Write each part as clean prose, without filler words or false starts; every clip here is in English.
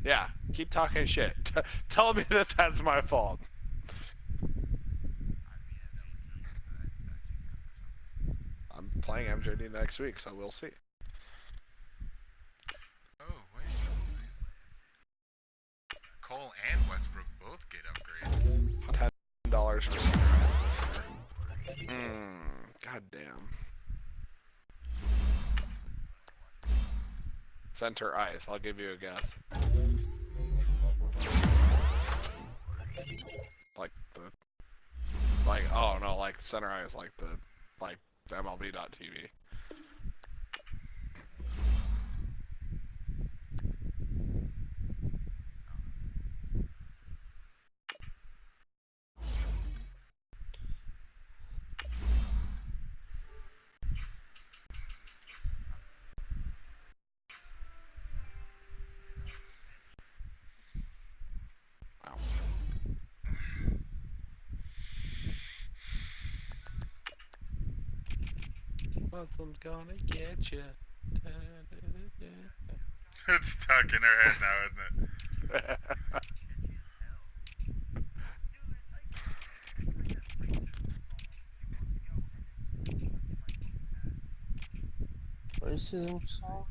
Yeah, keep talking shit. Tell me that that's my fault. I'm playing MJD next week, so we'll see. Oh, wait. Cole and Westbrook both get upgrades. $10 for Sunrise this year. God damn. Center ice, I'll give you a guess. Oh no, like center ice, like MLB.TV. Muslim's gonna get you. It's stuck in her head now, isn't it? Racism song? ...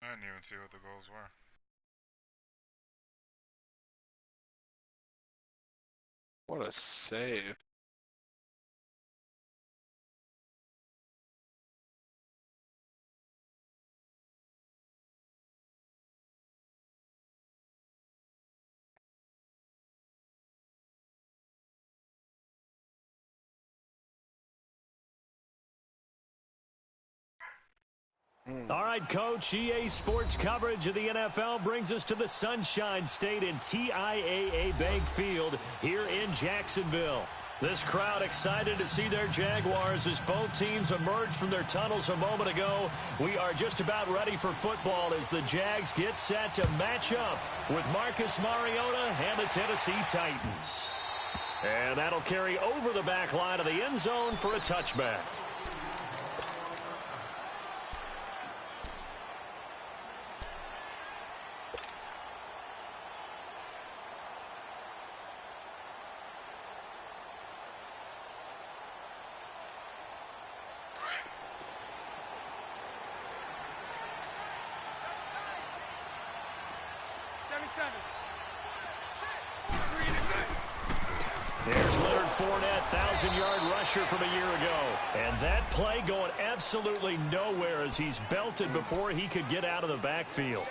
I didn't even see what the goals were. What a save. All right, Coach, EA Sports coverage of the NFL brings us to the Sunshine State in TIAA Bank Field here in Jacksonville. This crowd excited to see their Jaguars as both teams emerged from their tunnels a moment ago. We are just about ready for football as the Jags get set to match up with Marcus Mariota and the Tennessee Titans. And that'll carry over the back line of the end zone for a touchback. There's Leonard Fournette, 1,000-yard rusher from a year ago. And that play going absolutely nowhere as he's belted before he could get out of the backfield.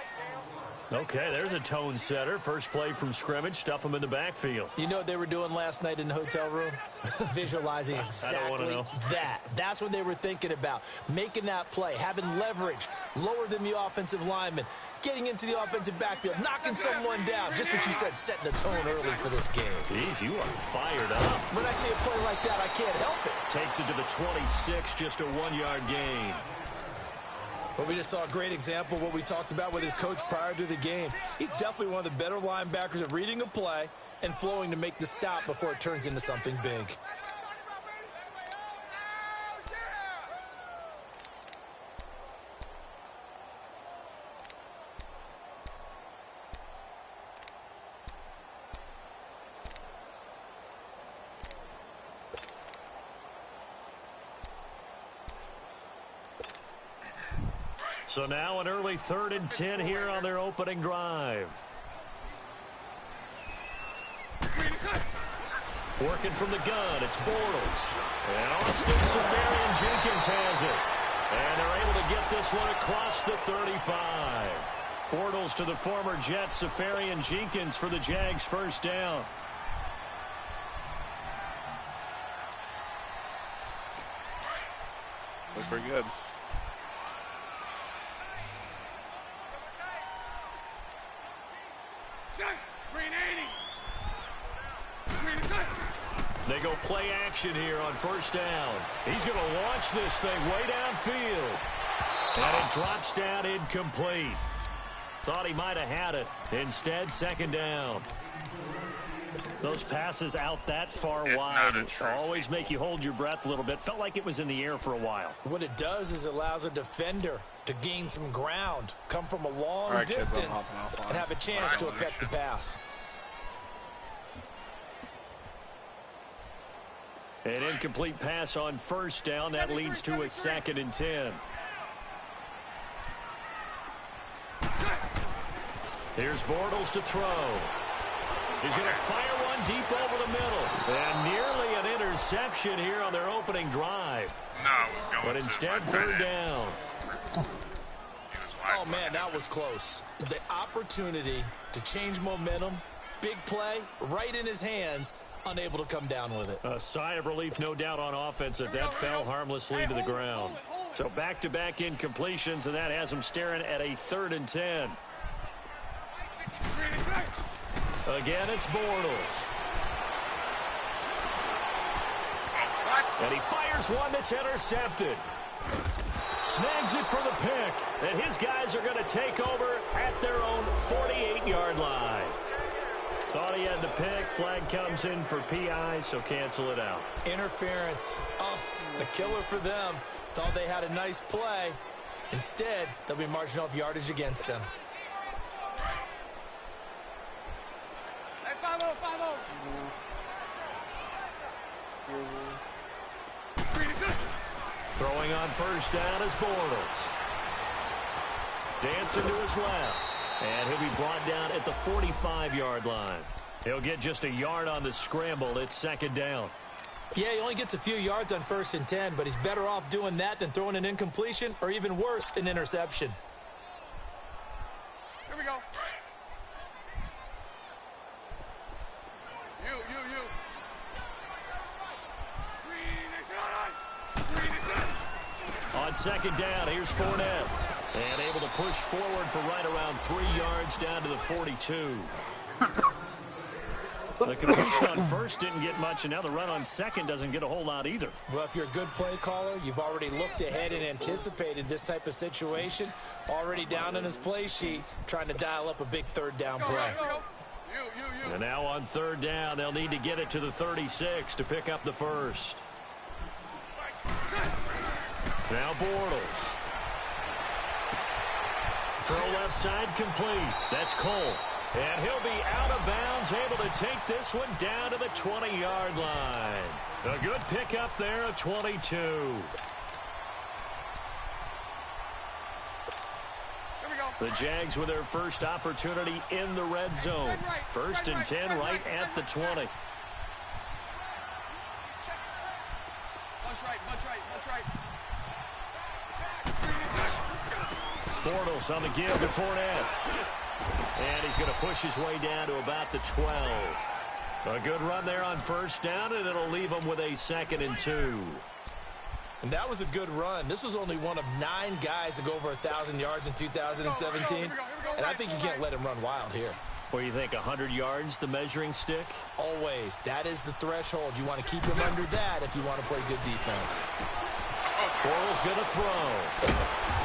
Okay, there's a tone setter. First play from scrimmage, stuff him in the backfield. You know what they were doing last night in the hotel room? Visualizing exactly that. That's what they were thinking about. Making that play, having leverage, lower than the offensive lineman, getting into the offensive backfield, knocking someone down. Just what you said, setting the tone early for this game. Jeez, you are fired up. When I see a play like that, I can't help it. Takes it to the 26, just a 1-yard gain. Well, we just saw a great example of what we talked about with his coach prior to the game. He's definitely one of the better linebackers at reading a play and flowing to make the stop before it turns into something big. So now an early 3rd and 10 here on their opening drive. Working from the gun, it's Bortles. And Austin Seferian-Jenkins has it. And they're able to get this one across the 35. Bortles to the former Jet, Seferian-Jenkins for the Jags' first down. Looks pretty good. They go play action here on first down. He's going to launch this thing way downfield. And it drops down incomplete. Thought he might have had it. Instead, second down. Those passes out that far wide always make you hold your breath a little bit. Felt like it was in the air for a while. What it does is it allows a defender to gain some ground, come from a long distance, and have a chance to affect the pass. An incomplete pass on first down. That leads to a 2nd and 10. Here's Bortles to throw. He's going to fire one deep over the middle. And nearly an interception here on their opening drive. No, it was going but instead, third down. Oh, man, that was close. The opportunity to change momentum, big play, right in his hands, unable to come down with it. A sigh of relief, no doubt, on offense if that fell harmlessly to the ground. So back-to-back incompletions, and that has him staring at a 3rd and 10. Again, it's Bortles. And he fires one that's intercepted. Snags it for the pick. And his guys are going to take over at their own 48-yard line. Thought he had the pick. Flag comes in for PI, so cancel it out. Interference. Oh, the killer for them. Thought they had a nice play. Instead, they'll be marching off yardage against them. Throwing on first down is Bortles. Dancing to his left. And he'll be brought down at the 45-yard line. He'll get just a yard on the scramble. It's second down. Yeah, he only gets a few yards on 1st and 10, but he's better off doing that than throwing an incompletion or even worse, an interception. Here we go. You. On second down, here's Fournette. And able to push forward for right around 3 yards down to the 42. The completion on first didn't get much, and now the run on second doesn't get a whole lot either. Well, if you're a good play caller, you've already looked ahead and anticipated this type of situation. Already down in his play sheet, trying to dial up a big 3rd down play. And now on 3rd down, they'll need to get it to the 36 to pick up the first. Now Bortles. Throw left side complete. That's Cole. And he'll be out of bounds, able to take this one down to the 20-yard line. A good pickup there at 22. The Jags with their first opportunity in the red zone. 1st and 10 right at the 20. Punch right. Bortles on the give to Fournette. And he's going to push his way down to about the 12. A good run there on first down, and it'll leave him with a 2nd and 2. And that was a good run. This was only one of 9 guys to go over 1,000 yards in 2017. And I think you can't let him run wild here. What do you think, 100 yards, the measuring stick? Always. That is the threshold. You want to keep him under that if you want to play good defense. Bortles going to throw.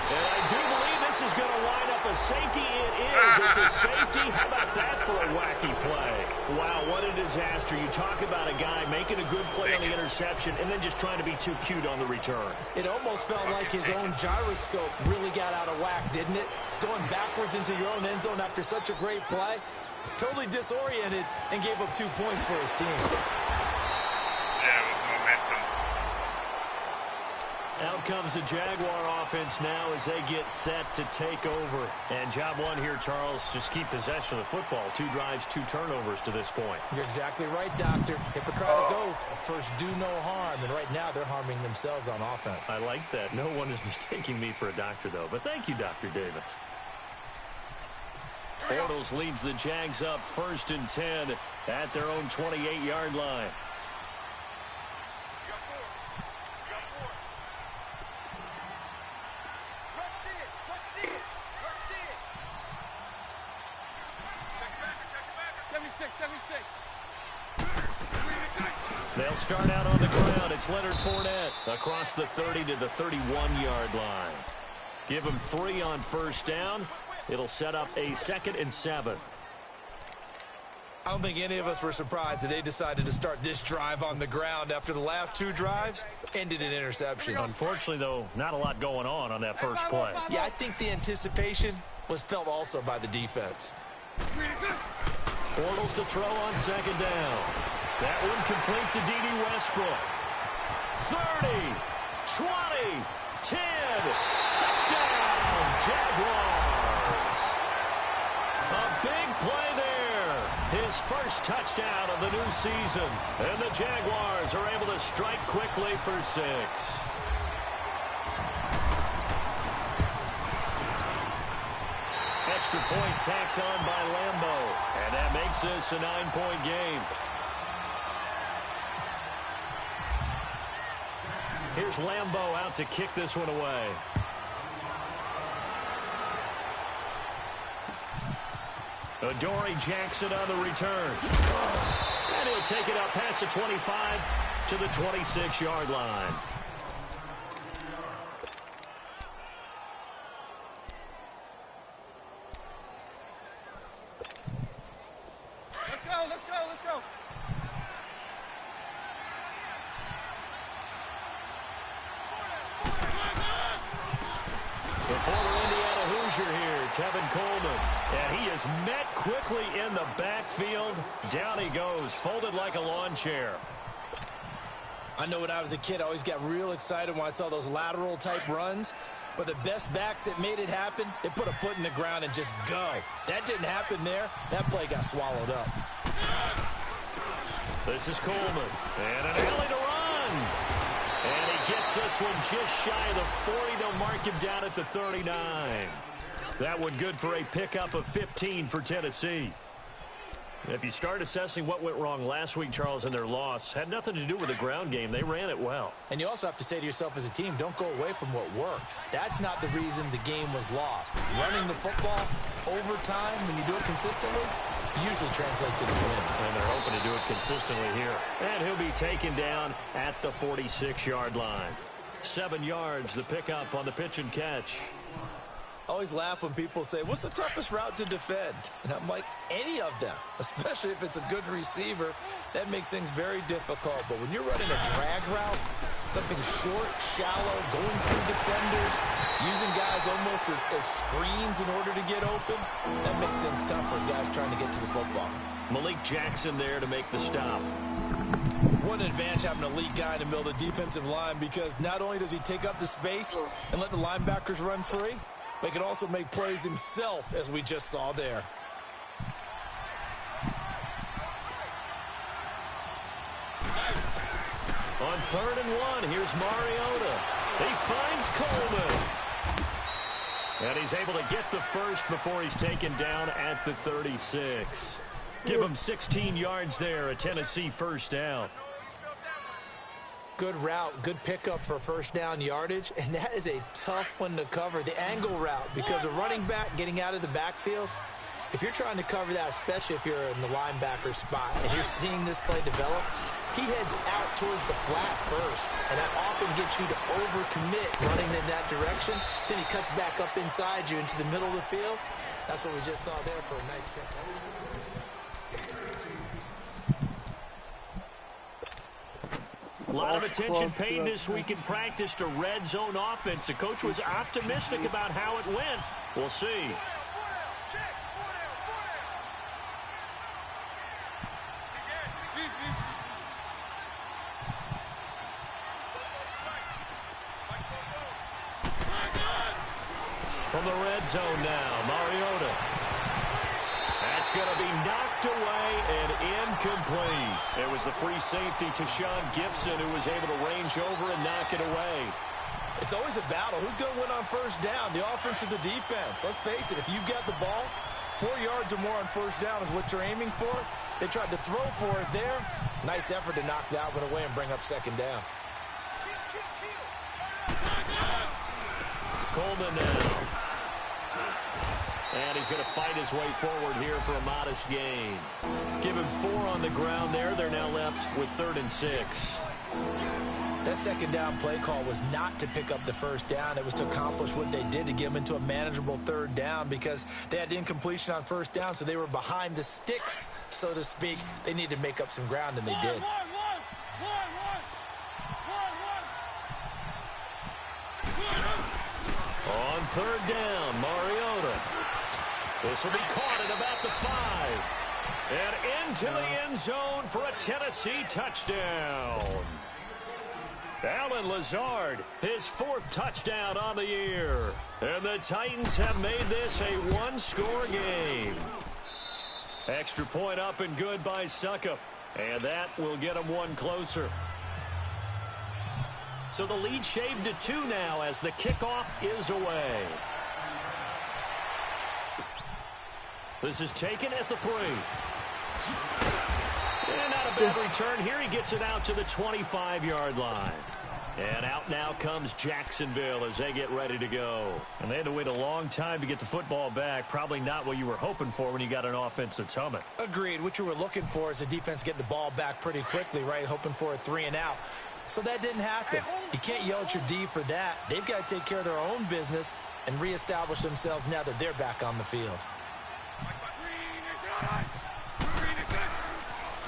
And I do believe this is going to line up a safety. It is. It's a safety. How about that for a wacky play? Wow, what a disaster. You talk about a guy making a good play on the interception and then just trying to be too cute on the return. It almost felt like his own gyroscope really got out of whack, didn't it? Going backwards into your own end zone after such a great play. Totally disoriented and gave up 2 points for his team. Yeah, it was momentum. Out comes the Jaguar offense now as they get set to take over. And job one here, Charles, just keep possession of the football. 2 drives, 2 turnovers to this point. You're exactly right, Doctor. Hippocratic oath. First, do no harm. And right now, they're harming themselves on offense. I like that. No one is mistaking me for a doctor, though. But thank you, Dr. Davis. Bortles leads the Jags up 1st and 10 at their own 28-yard line. They'll start out on the ground. It's Leonard Fournette across the 30 to the 31-yard line. Give him 3 on first down. It'll set up a 2nd and 7. I don't think any of us were surprised that they decided to start this drive on the ground after the last 2 drives ended in interceptions. Unfortunately, though, not a lot going on that first play. Yeah, I think the anticipation was felt also by the defense. Bortles to throw on 2nd down. That one complete to D.D. Westbrook. 30, 20, 10, touchdown, Jaguars. A big play there. His first touchdown of the new season. And the Jaguars are able to strike quickly for 6. Extra point tacked on by Lambo. And that makes this a 9-point game. Here's Lambo out to kick this one away. Adoree Jackson on the return. And he'll take it up past the 25 to the 26-yard line. Let's go. The former Indiana Hoosier here, Tevin Coleman. And he is met quickly in the backfield. Down he goes, folded like a lawn chair. I know when I was a kid, I always got real excited when I saw those lateral-type runs. But the best backs that made it happen, they put a foot in the ground and just go. That didn't happen there. That play got swallowed up. This is Coleman. And an alley to run. And he gets this one just shy of the 40. They'll mark him down at the 39. That one good for a pickup of 15 for Tennessee. If you start assessing what went wrong last week, Charles, in their loss, had nothing to do with the ground game. They ran it well. And you also have to say to yourself as a team, don't go away from what worked. That's not the reason the game was lost. Running the football over time, when you do it consistently, usually translates into wins. And they're hoping to do it consistently here. And he'll be taken down at the 46-yard line. 7 yards, the pickup on the pitch and catch. I always laugh when people say, what's the toughest route to defend? And I'm like, any of them, especially if it's a good receiver. That makes things very difficult. But when you're running a drag route, something short, shallow, going through defenders, using guys almost as screens in order to get open, that makes things tough for guys trying to get to the football. Malik Jackson there to make the stop. What an advantage having an elite guy in the middle of the defensive line, because not only does he take up the space and let the linebackers run free, but he can also make plays himself, as we just saw there. On 3rd and 1, here's Mariota. He finds Coleman. And he's able to get the first before he's taken down at the 36. Give him 16 yards there, a Tennessee first down. Good route, good pickup for first down yardage, and that is a tough one to cover, the angle route, because a running back getting out of the backfield, if you're trying to cover that, especially if you're in the linebacker spot and you're seeing this play develop, he heads out towards the flat first, and that often gets you to overcommit running in that direction. Then he cuts back up inside you into the middle of the field. That's what we just saw there for a nice pickup. A lot of attention paid this week in practice to red zone offense. The coach was optimistic about how it went. We'll see. From the red zone now, Mariota. That's going to be knocked away and incomplete. It was the free safety to Sean Gibson who was able to range over and knock it away. It's always a battle. Who's going to win on first down, the offense or the defense? Let's face it, if you've got the ball, 4 yards or more on first down is what you're aiming for. They tried to throw for it there. Nice effort to knock that one away and bring up second down. Coleman now. And he's going to fight his way forward here for a modest gain. Give him 4 on the ground there. They're now left with 3rd and 6. That second down play call was not to pick up the first down. It was to accomplish what they did to get them into a manageable 3rd down because they had incompletion on 1st down, so they were behind the sticks, so to speak. They needed to make up some ground, and they did. On 3rd down, Mariota. This will be caught at about the 5. And into the end zone for a Tennessee touchdown. Allen Lazard, his 4th touchdown on the year. And the Titans have made this a 1-score game. Extra point up and good by Suckup. And that will get them 1 closer. So the lead shaved to 2 now as the kickoff is away. This is taken at the 3. And not a bad return here. He gets it out to the 25-yard line. And out now comes Jacksonville as they get ready to go. And they had to wait a long time to get the football back. Probably not what you were hoping for when you got an offense that's humming. Agreed. What you were looking for is the defense get the ball back pretty quickly, right? Hoping for a 3 and out. So that didn't happen. You can't yell at your D for that. They've got to take care of their own business and reestablish themselves now that they're back on the field.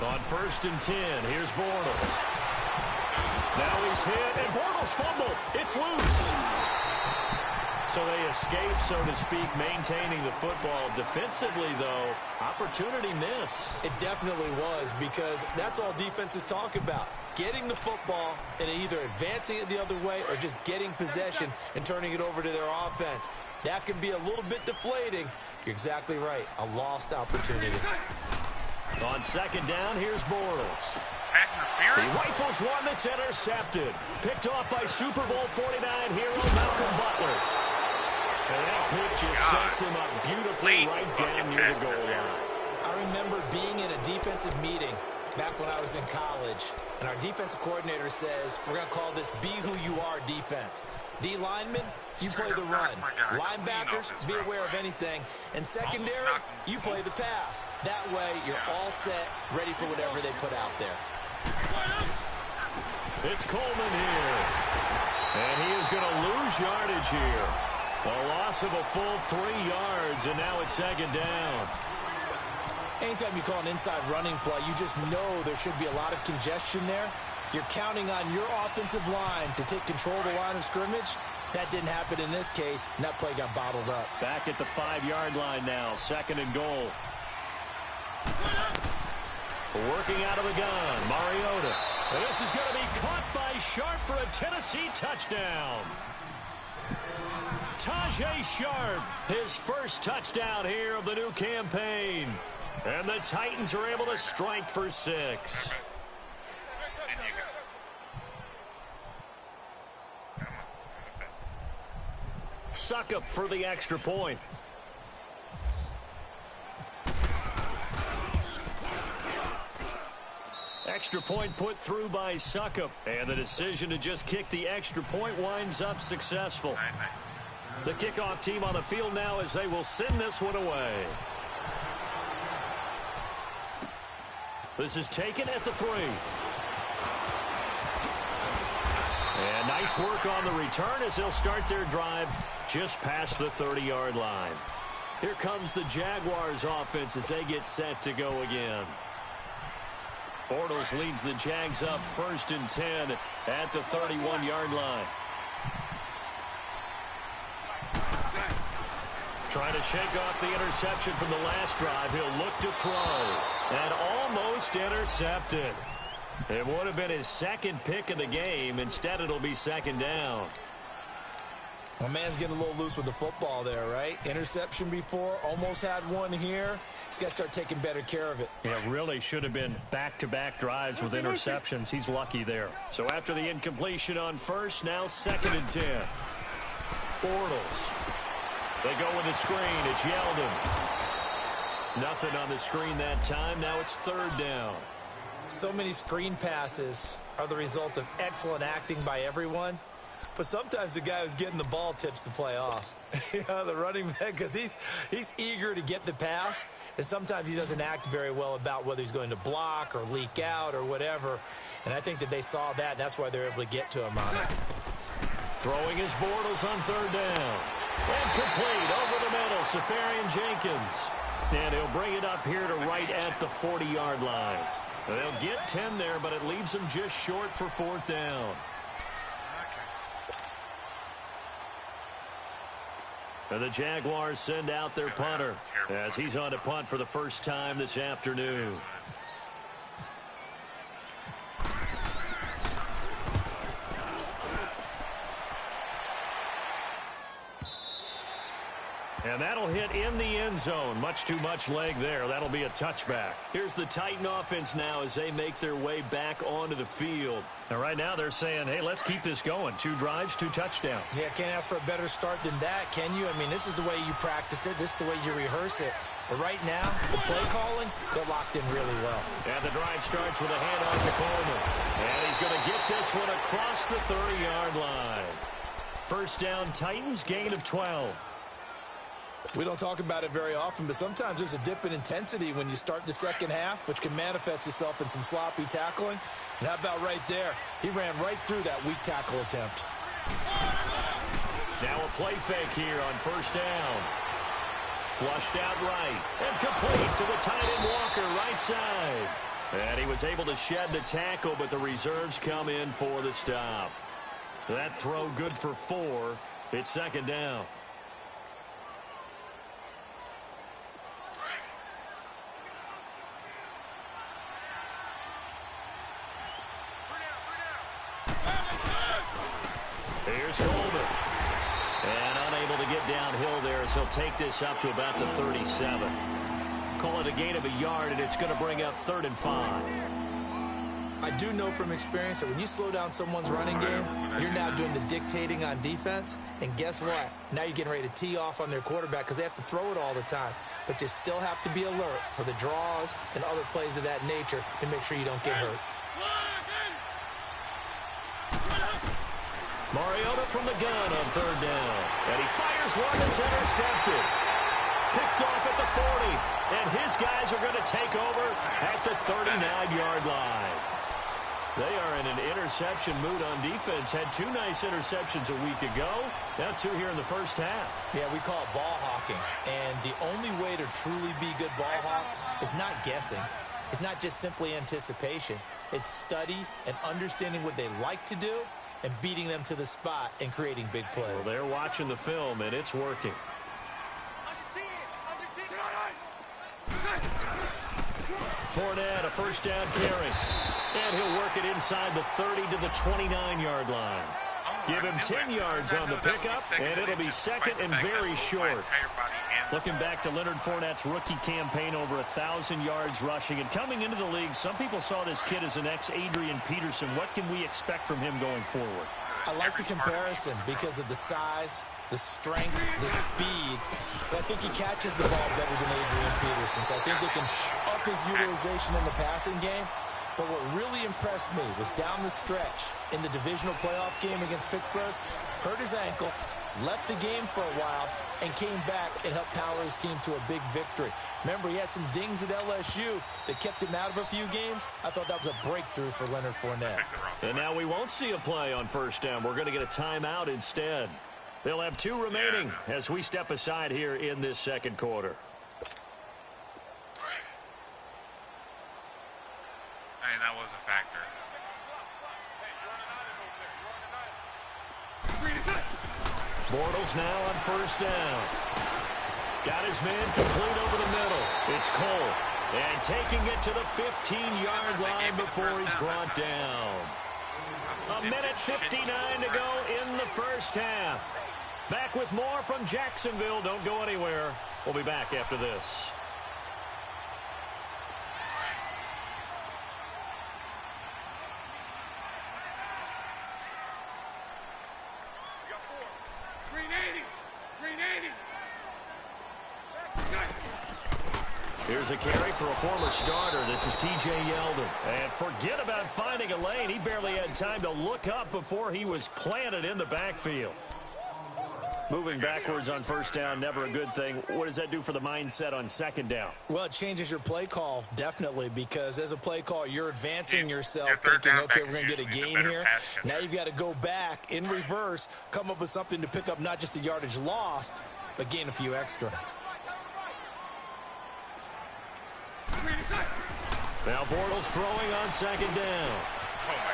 On 1st and 10, here's Bortles. Now he's hit, and Bortles fumbled. It's loose. So they escape, so to speak, maintaining the football. Defensively, though, opportunity miss. It definitely was, because that's all defenses talk about. Getting the football and either advancing it the other way or just getting possession and turning it over to their offense. That can be a little bit deflating. You're exactly right. A lost opportunity. On 2nd down, here's Bortles. Pass He interference? rifles one that's intercepted. Picked off by Super Bowl 49 hero Malcolm Butler. And that pick just sets him up beautifully right down near the goal line. I remember being in a defensive meeting back when I was in college, and our defensive coordinator says, we're going to call this Be Who You Are defense. D linemen, you play the run. Linebackers, be aware of anything. And secondary, you play the pass. That way, you're all set, ready for whatever they put out there. It's Coleman here. And he is going to lose yardage here. A loss of a full 3 yards, and now it's 2nd down. Anytime you call an inside running play, you just know there should be a lot of congestion there. You're counting on your offensive line to take control of the line of scrimmage. That didn't happen in this case, and that play got bottled up. Back at the 5-yard line now, 2nd and goal. Working out of the gun, Mariota. And this is going to be caught by Sharp for a Tennessee touchdown. Tajay Sharp, his first touchdown here of the new campaign. And the Titans are able to strike for 6. Suckup for the extra point. Extra point put through by Suckup. And the decision to just kick the extra point winds up successful. The kickoff team on the field now as they will send this one away. This is taken at the 3. And nice work on the return as they'll start their drive just past the 30-yard line. Here comes the Jaguars offense as they get set to go again. Bortles leads the Jags up 1st and 10 at the 31-yard line. Trying to shake off the interception from the last drive. He'll look to throw. And almost intercepted. It would have been his 2nd pick of the game. Instead, it'll be 2nd down. My man's getting a little loose with the football there, right? Interception before, almost had one here. He's got to start taking better care of it. Yeah, really should have been back-to-back drives with interceptions. He's lucky there. So after the incompletion on 1st, now 2nd and 10. Bortles. They go with the screen. It's Yeldon. Nothing on the screen that time. Now it's 3rd down. So many screen passes are the result of excellent acting by everyone. but sometimes the guy who's getting the ball tips the play off. The running back, because he's eager to get the pass, and sometimes he doesn't act very well about whether he's going to block or leak out or whatever. And I think that they saw that, and that's why they're able to get to him on it. Throwing his Bortles on third down. And complete over the middle, Safarian Jenkins. And he'll bring it up here to right at the 40-yard line. They'll get 10 there, but it leaves them just short for fourth down. And the Jaguars send out their punter as he's on to punt for the first time this afternoon. And that'll hit in the end zone. Much too much leg there. That'll be a touchback. Here's the Titan offense now as they make their way back onto the field. And right now they're saying, hey, let's keep this going. 2 drives, 2 touchdowns. Yeah, can't ask for a better start than that, can you? I mean, this is the way you practice it. This is the way you rehearse it. But right now, the play calling, they're locked in really well. And the drive starts with a handoff to Coleman. And he's going to get this one across the 30-yard line. First down, Titans, gain of 12. We don't talk about it very often, but sometimes there's a dip in intensity when you start the second half, which can manifest itself in some sloppy tackling. And how about right there? He ran right through that weak tackle attempt. Now a play fake here on first down. Flushed out right and complete to the tight end Walker, right side. And he was able to shed the tackle, but the reserves come in for the stop. That throw good for 4. It's second down. Here's Coleman. And unable to get downhill there, so he'll take this up to about the 37. Call it a gain of a yard, and it's going to bring up 3rd and 5. I do know from experience that when you slow down someone's running game, you're now doing the dictating on defense. And guess what? Now you're getting ready to tee off on their quarterback because they have to throw it all the time. But you still have to be alert for the draws and other plays of that nature and make sure you don't get hurt. Mariota from the gun on 3rd down. And he fires one that's intercepted. Picked off at the 40. And his guys are going to take over at the 39-yard line. They are in an interception mood on defense. Had 2 nice interceptions a week ago. Now 2 here in the first half. Yeah, we call it ball hawking. And the only way to truly be good ball hawks is not guessing. It's not just simply anticipation. It's study and understanding what they like to do and beating them to the spot and creating big plays. Well, they're watching the film, and it's working. Fournette, a first down carry. And he'll work it inside the 30 to the 29-yard line. Give him 10 yards on the pickup, and it'll be second and very short. Looking back to Leonard Fournette's rookie campaign, over 1,000 yards rushing. And coming into the league, some people saw this kid as an ex-Adrian Peterson. What can we expect from him going forward? I like the comparison because of the size, the strength, the speed. But I think he catches the ball better than Adrian Peterson. So I think they can up his utilization in the passing game. But what really impressed me was down the stretch in the divisional playoff game against Pittsburgh, hurt his ankle, left the game for a while, and came back and helped power his team to a big victory. Remember, he had some dings at LSU that kept him out of a few games. I thought that was a breakthrough for Leonard Fournette. And now we won't see a play on first down. We're going to get a timeout instead. They'll have 2 remaining as we step aside here in this second quarter. I mean, that was a factor. Bortles now on first down. Got his man complete over the middle. It's Cole. And taking it to the 15-yard line before he's brought down. A minute 59 to go in the first half. Back with more from Jacksonville. Don't go anywhere. We'll be back after this. Here's a carry for a former starter. This is T.J. Yeldon. And forget about finding a lane. He barely had time to look up before he was planted in the backfield. Moving backwards on first down, never a good thing. What does that do for the mindset on second down? Well, it changes your play call, definitely, because as a play call, you're advancing yourself, thinking, okay, we're going to get a game here. Now you've got to go back in reverse, come up with something to pick up not just the yardage lost, but gain a few extra. Now Bortles throwing on second down.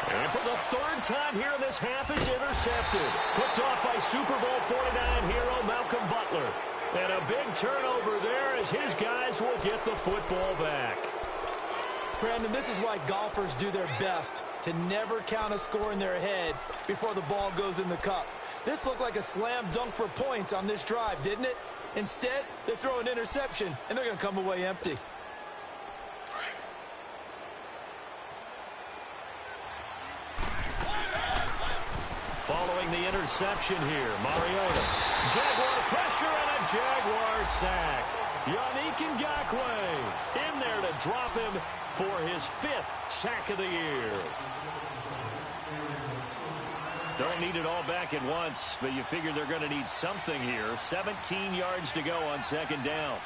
And for the third time here in this half, it's intercepted. Picked off by Super Bowl 49 hero Malcolm Butler. And a big turnover there as his guys will get the football back. Brandon, this is why golfers do their best to never count a score in their head before the ball goes in the cup. This looked like a slam dunk for points on this drive, didn't it? Instead, they throw an interception, and they're going to come away empty. Following the interception here, Mariota. Jaguar pressure and a Jaguar sack. Yannick Ngakoue in there to drop him for his 5th sack of the year. Don't need it all back at once, but you figure they're going to need something here. 17 yards to go on second down.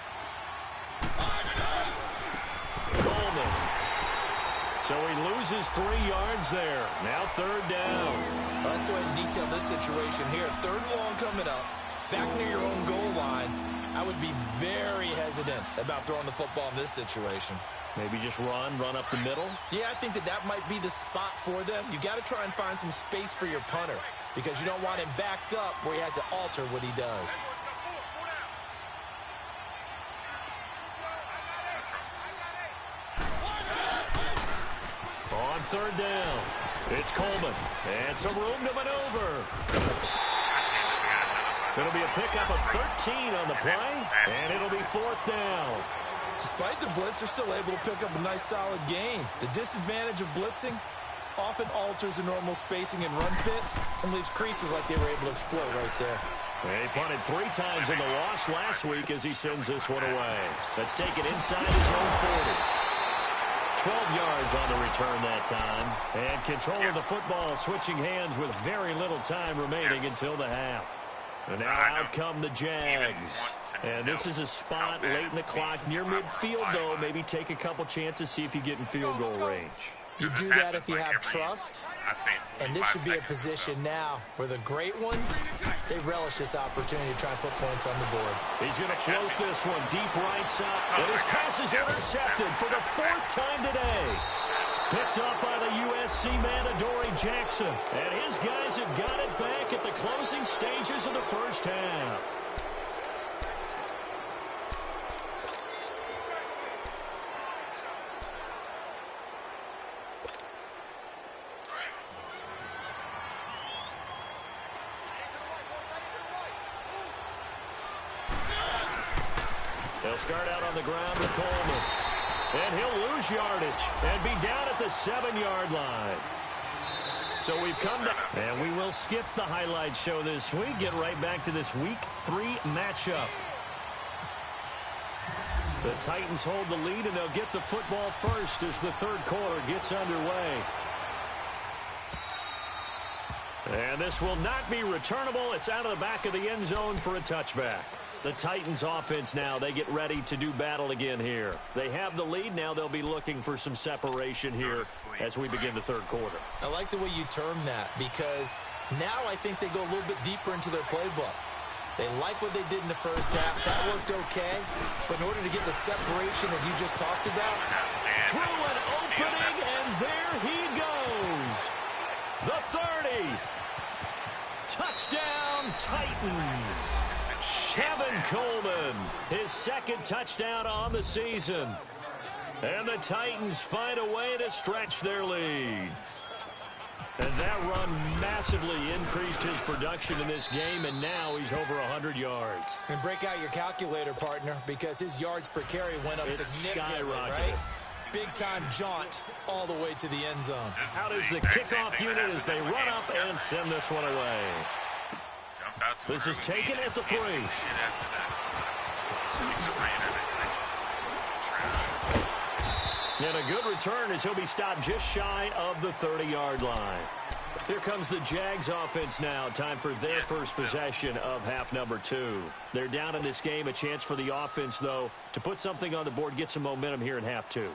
Coleman. So he loses 3 yards there. Now third down. Well, let's go ahead and detail this situation here. Third and long coming up. Back near your own goal line. I would be very hesitant about throwing the football in this situation. Maybe just run up the middle? Yeah, I think that might be the spot for them. You got to try and find some space for your punter because you don't want him backed up where he has to alter what he does. On third down, it's Coleman. And some room to maneuver. It'll be a pickup of 13 on the play, and it'll be fourth down. Despite the blitz, they're still able to pick up a nice, solid gain. The disadvantage of blitzing often alters the normal spacing and run fits and leaves creases like they were able to exploit right there. He punted 3 times in the loss last week as he sends this one away. Let's take it inside his own 40. 12 yards on the return that time. And control of the football switching hands with very little time remaining until the half. And now out come the Jags. And this is a spot late in the clock near midfield, though. Maybe take a couple chances, see if you get in field goal range. You do that if you have trust. And this should be a position now where the great ones, they relish this opportunity to try and put points on the board. He's going to float this one deep right side. And his pass is intercepted for the 4th time today. Picked up by the USC man, Adoree Jackson. And his guys have got it back at the closing stages of the first half. They'll start out on the ground with Coleman. And he'll lose yardage and be down at the 7-yard line. So we've come to... And we will skip the highlight show this week. Get right back to this Week 3 matchup. The Titans hold the lead, and they'll get the football first as the third quarter gets underway. And this will not be returnable. It's out of the back of the end zone for a touchback. The Titans offense now, they get ready to do battle again here. They have the lead. Now they'll be looking for some separation here as we begin the third quarter. I like the way you term that because now I think they go a little bit deeper into their playbook. They like what they did in the first half. That worked okay. But in order to get the separation that you just talked about, through an opening, and there he goes. The 30. Touchdown, Titans. Tevin Coleman, his 2nd touchdown on the season. And the Titans find a way to stretch their lead. And that run massively increased his production in this game, and now he's over 100 yards. And break out your calculator, partner, because his yards per carry went up significantly, right? Big-time jaunt all the way to the end zone. Out is the kickoff unit as they run up and send this one away. This is taken at the 3. And a good return as he'll be stopped just shy of the 30-yard line. Here comes the Jags offense now. Time for their first possession of half number 2. They're down in this game. A chance for the offense, though, to put something on the board, get some momentum here in half 2.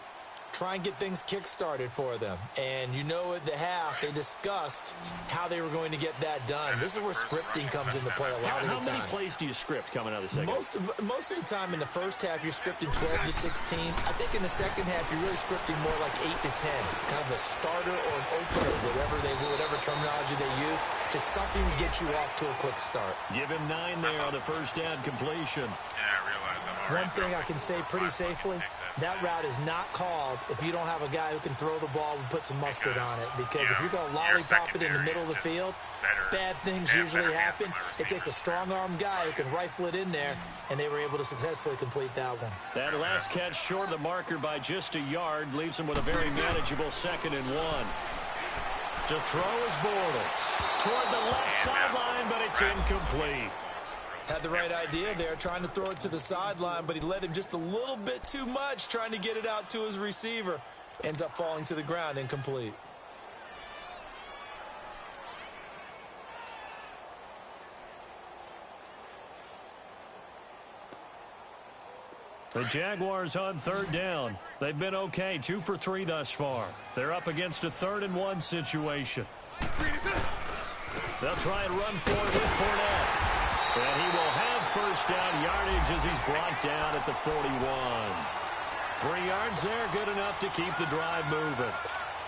Try and get things kick-started for them. And you know at the half, they discussed how they were going to get that done. This is where scripting comes into play a lot of the time. How many plays do you script coming out of the second? Most of the time in the first half, you're scripting 12 to 16. I think in the second half, you're really scripting more like 8 to 10. Kind of a starter or an opener, whatever terminology they use. Just something to get you off to a quick start. Give him 9 there on the first down completion. Yeah, I realize I'm already One thing I can say pretty safely, that route is not called if you don't have a guy who can throw the ball and put some musket on it. Because if you're going to lollipop it in the middle of the field, bad things usually happen. It takes a strong-arm guy who can rifle it in there, and they were able to successfully complete that one. That last catch short of the marker by just a yard leaves him with a very manageable 2nd and 1. To throw is Bortles. Toward the left sideline, but it's incomplete. Had the right idea there, trying to throw it to the sideline, but he led him just a little bit too much, trying to get it out to his receiver. Ends up falling to the ground, incomplete. The Jaguars on 3rd down. They've been okay, 2 for 3 thus far. They're up against a 3rd and 1 situation. They'll try and run for it with Fournette. And he will have first down yardage as he's brought down at the 41. 3 yards there, good enough to keep the drive moving.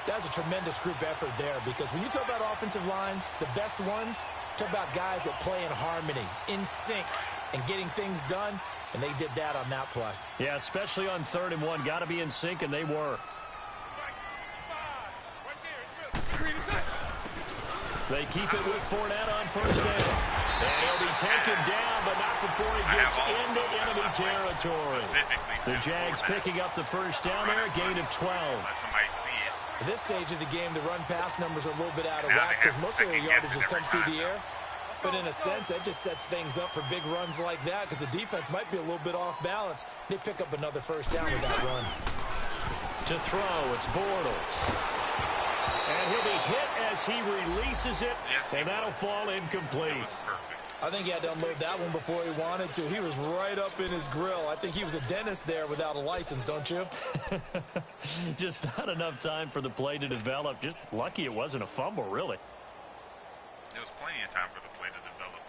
That's a tremendous group effort there, because when you talk about offensive lines, the best ones, talk about guys that play in harmony, in sync, and getting things done, and they did that on that play. Yeah, especially on 3rd and 1. Got to be in sync, and they were. They keep it with Fournette on first down. And he'll be taken down, but not before he gets into enemy territory. The Jags picking up the first down there, a gain of 12. At this stage of the game, the run-pass numbers are a little bit out of whack because most of the yardages come through the air. But in a sense, that just sets things up for big runs like that because the defense might be a little bit off balance. They pick up another first down with that run. To throw, it's Bortles. And he'll be hit as he releases it, and that'll fall incomplete. I think he had to unload that one before he wanted to. He was right up in his grill. I think he was a dentist there without a license, don't you? Just not enough time for the play to develop. Just lucky it wasn't a fumble, really. There was plenty of time for the play to develop.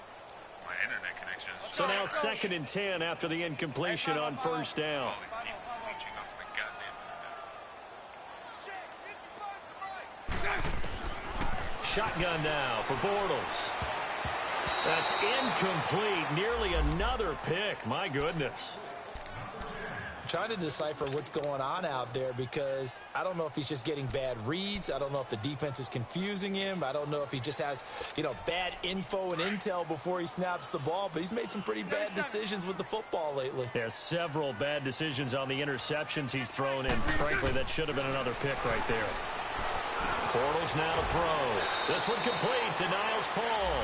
My internet connection is... So now 2nd and 10 after the incompletion on first down. Shotgun now for Bortles. That's incomplete. Nearly another pick. My goodness. I'm trying to decipher what's going on out there because I don't know if he's just getting bad reads. I don't know if the defense is confusing him. I don't know if he just has, bad info and intel before he snaps the ball. But he's made some pretty bad decisions with the football lately. Yeah, several bad decisions on the interceptions he's thrown in. Frankly, that should have been another pick right there. Bortles now to throw. This one complete to Niles Paul.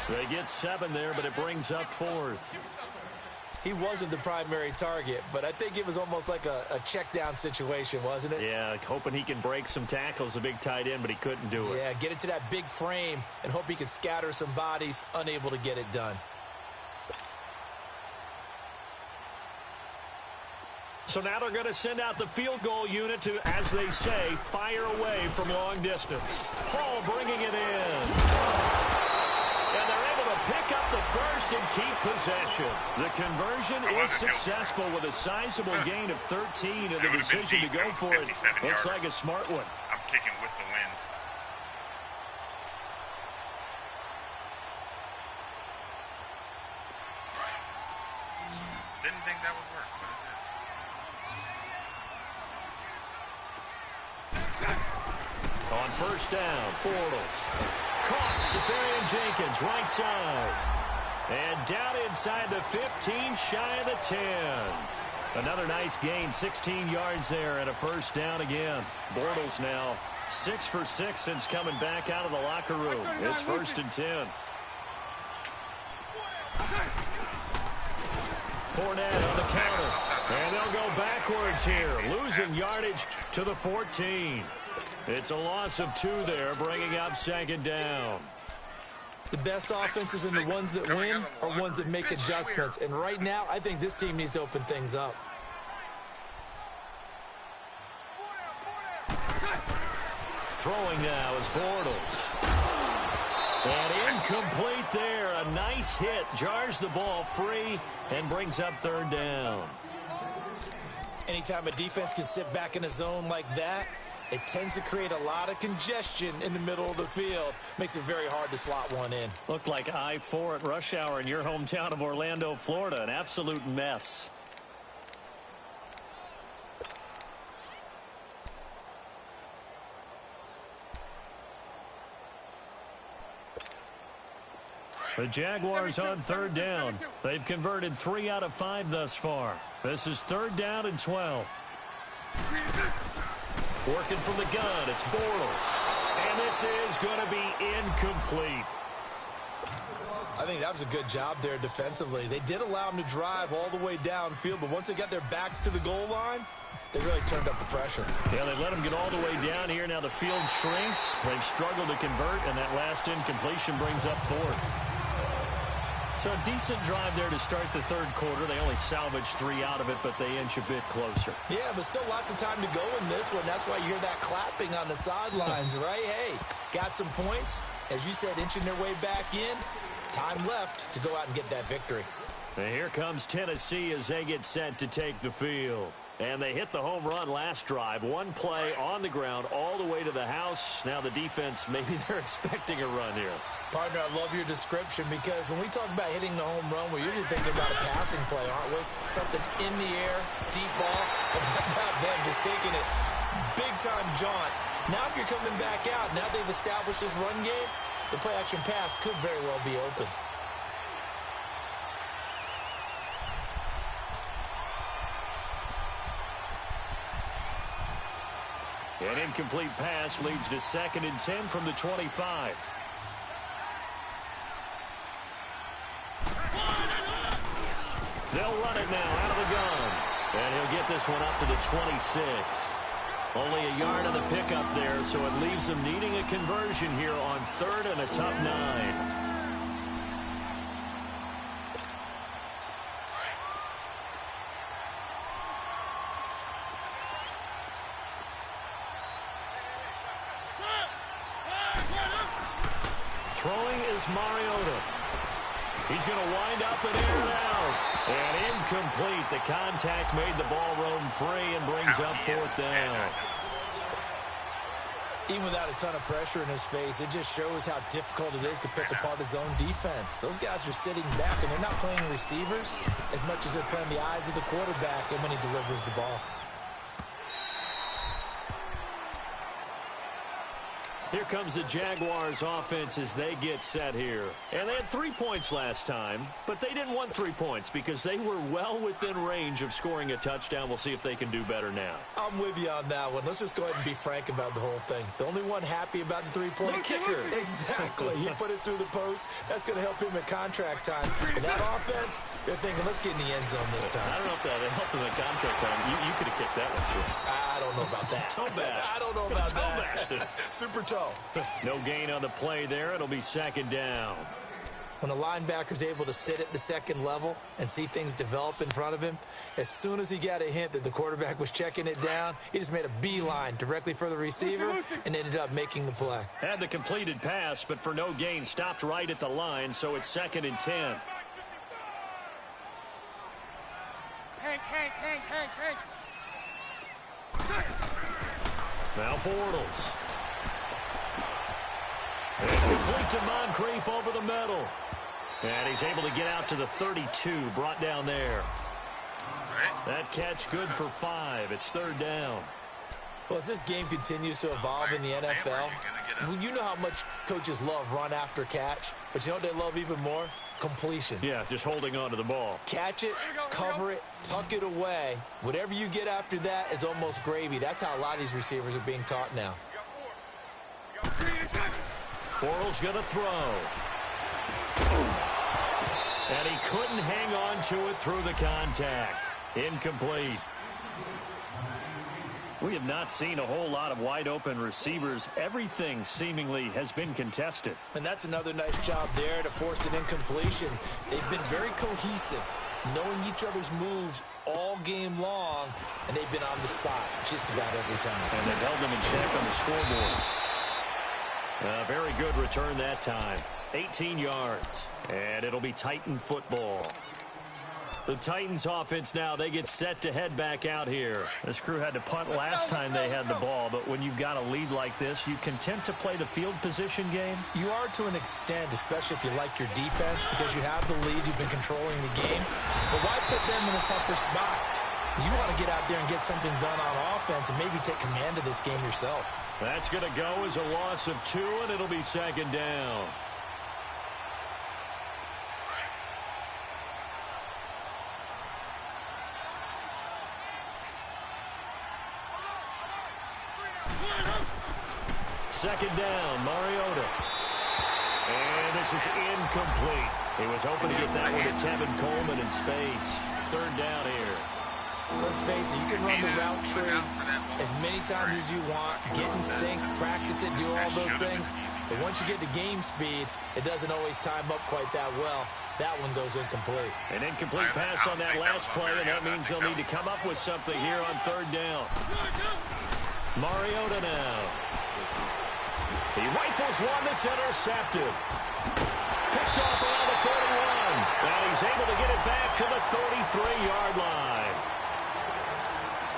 They get 7 there, but it brings up 4th. He wasn't the primary target, but I think it was almost like a check down situation, wasn't it? Yeah, hoping he can break some tackles, a big tight end, but he couldn't do it. Yeah, get it to that big frame and hope he can scatter some bodies, unable to get it done. So now they're going to send out the field goal unit to, as they say, fire away from long distance. Paul bringing it in. And they're able to pick up the first and keep possession. The conversion is successful with a sizable gain of 13, and the decision to go for it looks like a smart one. I'm kicking with the wind. Didn't think that would work, but it did. On first down, Bortles. Caught Safarian Jenkins, right side. And down inside the 15, shy of the 10. Another nice gain, 16 yards there, and a first down again. Bortles now 6 for 6 since coming back out of the locker room. It's 1st and 10. Fournette on the counter. And they'll go back backwards here, losing yardage to the 14. It's a loss of 2 there, bringing up second down. The best offenses and the ones that win are ones that make adjustments. And right now, I think this team needs to open things up. Throwing now is Bortles. And incomplete there. A nice hit. Jars the ball free and brings up third down. Anytime a defense can sit back in a zone like that, it tends to create a lot of congestion in the middle of the field. Makes it very hard to slot one in. Looked like I-4 at rush hour in your hometown of Orlando, Florida. An absolute mess. The Jaguars on third down. They've converted 3 out of 5 thus far. This is third down and 12. Working from the gun, it's Bortles. And this is going to be incomplete. I think that was a good job there defensively. They did allow them to drive all the way downfield, but once they got their backs to the goal line, they really turned up the pressure. Yeah, they let them get all the way down here. Now the field shrinks. They've struggled to convert, and that last incompletion brings up fourth. So a decent drive there to start the third quarter. They only salvaged 3 out of it, but they inch a bit closer. Yeah, but still lots of time to go in this one. That's why you hear that clapping on the sidelines, right? Hey, got some points. As you said, inching their way back in. Time left to go out and get that victory. And here comes Tennessee as they get set to take the field. And they hit the home run last drive. One play on the ground all the way to the house. Now the defense, maybe they're expecting a run here. Partner, I love your description because when we talk about hitting the home run, we're usually thinking about a passing play, aren't we? Something in the air, deep ball, but how about them just taking it big-time jaunt. Now if you're coming back out, now they've established this run game, the play-action pass could very well be open. An incomplete pass leads to 2nd and 10 from the 25. They'll run it now out of the gun. And he'll get this one up to the 26. Only a yard on the pickup there, so it leaves them needing a conversion here on 3rd and a tough 9. Throwing is Mariota. He's going to wind up and air it out. And incomplete. The contact made the ball roam free and brings up 4th down. Even without a ton of pressure in his face, it just shows how difficult it is to pick apart his own defense. Those guys are sitting back, and they're not playing receivers as much as they're playing the eyes of the quarterback and when he delivers the ball. Here comes the Jaguars offense as they get set here. And they had 3 points last time, but they didn't want 3 points because they were well within range of scoring a touchdown. We'll see if they can do better now. I'm with you on that one. Let's just go ahead and be frank about the whole thing. The only one happy about the 3-point The kicker. Exactly. He put it through the post. That's going to help him at contract time. But that offense, they're thinking, let's get in the end zone this time. I don't know if that helped him at contract time. You could have kicked that one, sure. I don't know about that. Toe bash. I don't know about Toe that. bashed it. Super toe. No gain on the play there. It'll be 2nd down. When a linebacker's able to sit at the second level and see things develop in front of him, as soon as he got a hint that the quarterback was checking it down, he just made a beeline directly for the receiver and ended up making the play. Had the completed pass, but for no gain, stopped right at the line, so it's 2nd and 10. Hank. Now Bortles. And complete to Moncrief over the middle. And he's able to get out to the 32, brought down there. That catch good for 5. It's 3rd down. Well, as this game continues to evolve in the NFL, you know how much coaches love run after catch, but you know what they love even more? Completion. Yeah, just holding on to the ball. Catch it, cover it, tuck it away. Whatever you get after that is almost gravy. That's how a lot of these receivers are being taught now. Bortles going to throw. And he couldn't hang on to it through the contact. Incomplete. We have not seen a whole lot of wide-open receivers. Everything seemingly has been contested. And that's another nice job there to force an incompletion. They've been very cohesive, knowing each other's moves all game long, and they've been on the spot just about every time. And they've held them in check on the scoreboard. A very good return that time. 18 yards. And it'll be Titan football. The Titans offense now, they get set to head back out here. This crew had to punt last time they had the ball, but when you've got a lead like this, you content to play the field position game? You are to an extent, especially if you like your defense, because you have the lead, you've been controlling the game. But why put them in a tougher spot? You want to get out there and get something done on offense and maybe take command of this game yourself. That's going to go as a loss of 2, and it'll be second down. Second down, Mariota. And this is incomplete. He was hoping to get that one to Tevin Coleman in space. Third down here. Let's face it, you can run the route tree as many times as you want, get in sync, practice it, do all those things. But once you get to game speed, it doesn't always time up quite that well. That one goes incomplete. An incomplete pass on that last play, and that means they'll need to come up with something here on third down. Mariota now. He rifles one that's intercepted. Picked off around the 41. And he's able to get it back to the 33-yard line.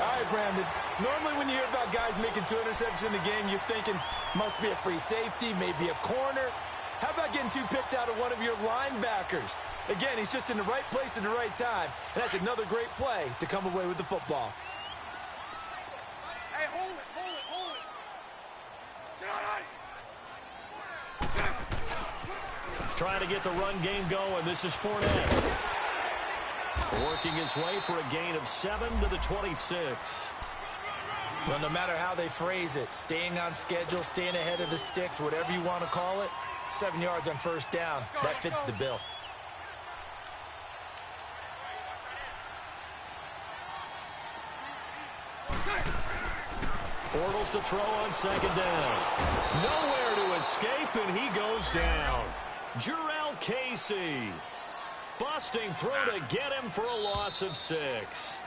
All right, Brandon. Normally when you hear about guys making 2 interceptions in the game, you're thinking must be a free safety, maybe a corner. How about getting 2 picks out of one of your linebackers? Again, he's just in the right place at the right time. And that's another great play to come away with the football. Hey, hold it. Trying to get the run game going. This is Fournette. Working his way for a gain of 7 to the 26. Well, no matter how they phrase it, staying on schedule, staying ahead of the sticks, whatever you want to call it, 7 yards on first down, that fits the bill. Bortles to throw on second down. Nowhere to escape, and he goes down. Jurrell Casey. Busting through to get him for a loss of 6.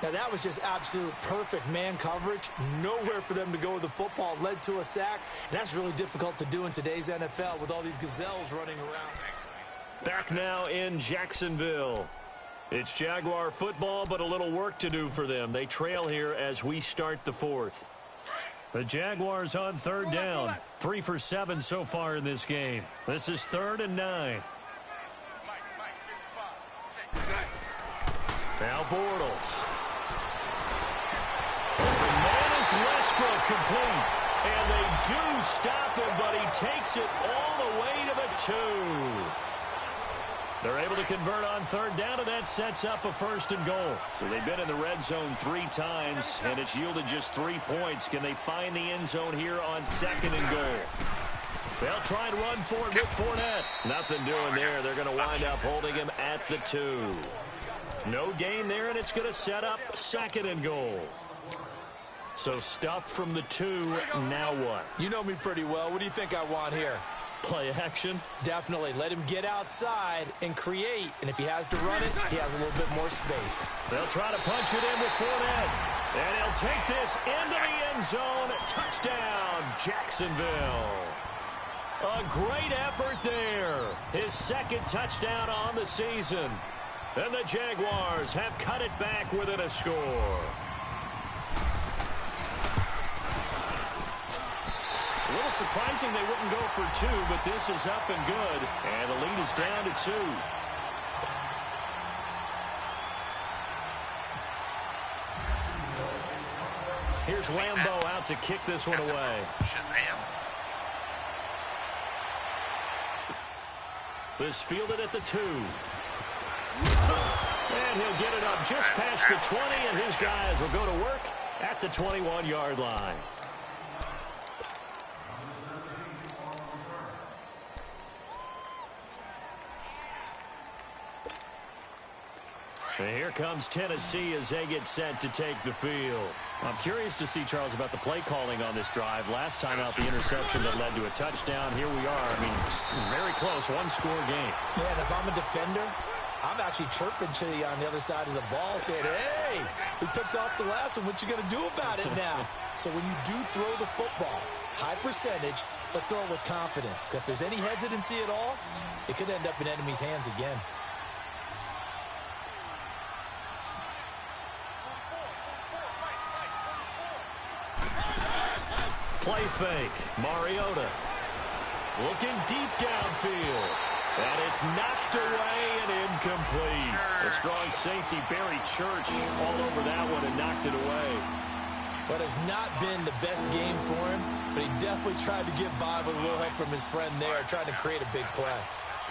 Now, that was just absolute perfect man coverage. Nowhere for them to go with the football. Led to a sack, and that's really difficult to do in today's NFL with all these gazelles running around. Back now in Jacksonville. It's Jaguar football, but a little work to do for them. They trail here as we start the 4th. The Jaguars on third down. 3 for 7 so far in this game. This is 3rd and 9. Now Bortles. The man is Westbrook, complete. And they do stop him, but he takes it all the way to the 2. They're able to convert on third down, and that sets up a 1st and goal. So they've been in the red zone 3 times, and it's yielded just 3 points. Can they find the end zone here on 2nd and goal? They'll try and run for it with Fournette. Nothing doing there. They're going to wind up holding him at the 2. No gain there, and it's going to set up 2nd and goal. So stuffed from the 2, now what? You know me pretty well. What do you think I want here? Play action? Definitely. Let him get outside and create. And if he has to run it, he has a little bit more space. They'll try to punch it in with Fournette. And he'll take this into the end zone. Touchdown, Jacksonville. A great effort there. His 2nd touchdown on the season. And the Jaguars have cut it back within a score. A little surprising they wouldn't go for 2, but this is up and good. And the lead is down to 2. Here's Lambeau out to kick this one away. This fielded at the 2. And he'll get it up just past the 20, and his guys will go to work at the 21-yard line. And here comes Tennessee as they get set to take the field. I'm curious to see, Charles, about the play calling on this drive. Last time out, the interception that led to a touchdown. Here we are. I mean, very close, one-score game. Yeah, and if I'm a defender, I'm actually chirping to you on the other side of the ball saying, hey, we picked off the last one. What you going to do about it now? So when you do throw the football, high percentage, but throw it with confidence. Because if there's any hesitancy at all, it could end up in enemy's hands again. Play fake. Mariota looking deep downfield. And it's knocked away and incomplete. A strong safety, Barry Church, all over that one and knocked it away. But it's not been the best game for him, but he definitely tried to get by with a little help from his friend there, trying to create a big play.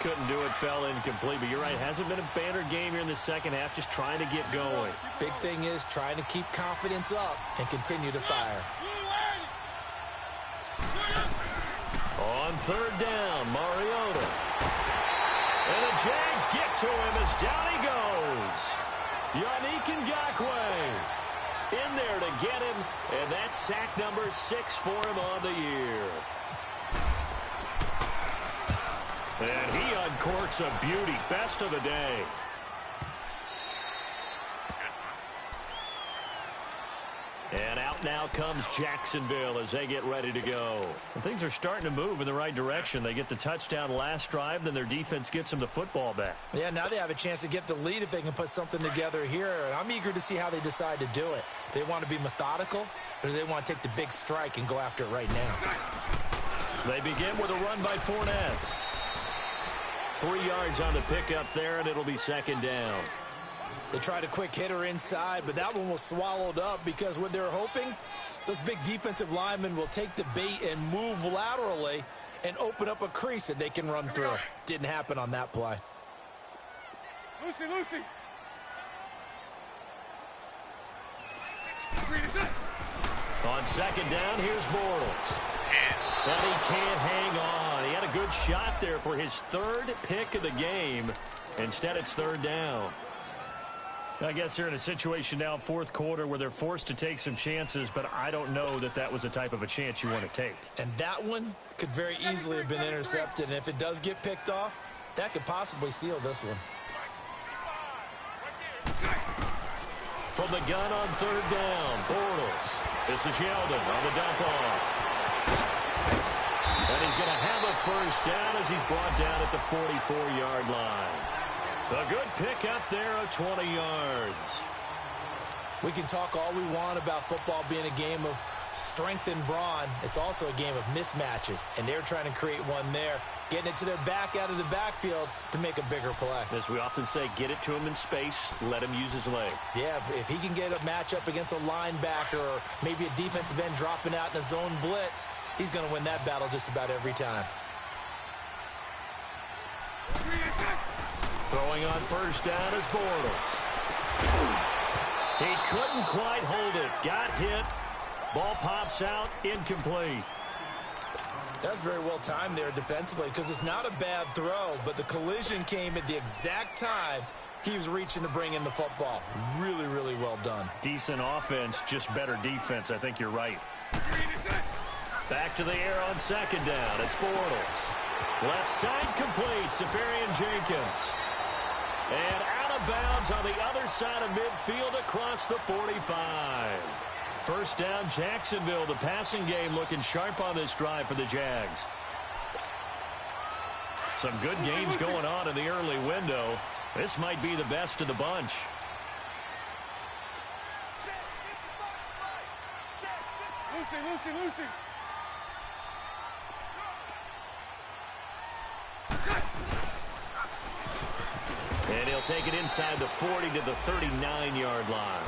Couldn't do it, fell incomplete. But you're right, hasn't been a banner game here in the second half, just trying to get going. Big thing is trying to keep confidence up and continue to fire. On third down, Mariota. And the Jags get to him as down he goes. Yannick Ngakoue in there to get him, and that's sack number 6 for him on the year. And he uncorks a beauty, best of the day. And out now comes Jacksonville as they get ready to go. And things are starting to move in the right direction. They get the touchdown last drive, then their defense gets them the football back. Yeah, now they have a chance to get the lead if they can put something together here. And I'm eager to see how they decide to do it. Do they want to be methodical, or do they want to take the big strike and go after it right now? They begin with a run by Fournette. 3 yards on the pickup there, and it'll be second down. They tried a quick hitter inside, but that one was swallowed up because what they're hoping, those big defensive linemen will take the bait and move laterally and open up a crease that they can run through. Didn't happen on that play. Lucy. On second down, here's Bortles. But he can't hang on. He had a good shot there for his third pick of the game. Instead, it's third down. I guess they're in a situation now, fourth quarter, where they're forced to take some chances, but I don't know that that was the type of a chance you want to take. And that one could very easily have been intercepted. And if it does get picked off, that could possibly seal this one. From the gun on third down, Bortles. This is Yeldon on the dump off. And he's going to have a first down as he's brought down at the 44-yard line. A good pick up there of 20 yards. We can talk all we want about football being a game of strength and brawn. It's also a game of mismatches, and they're trying to create one there, getting it to their back out of the backfield to make a bigger play. As we often say, get it to him in space, let him use his leg. Yeah, if he can get a matchup against a linebacker or maybe a defensive end dropping out in a zone blitz, he's going to win that battle just about every time. Throwing on first down is Bortles. He couldn't quite hold it. Got hit. Ball pops out. Incomplete. That's very well timed there defensively because it's not a bad throw, but the collision came at the exact time he was reaching to bring in the football. Really, really well done. Decent offense, just better defense. I think you're right. Back to the air on second down. It's Bortles. Left side complete. Safarian Jenkins. And out of bounds on the other side of midfield across the 45. First down, Jacksonville. The passing game looking sharp on this drive for the Jags. Some good games going on in the early window. This might be the best of the bunch. Lucy. And he'll take it inside the 40 to the 39-yard line.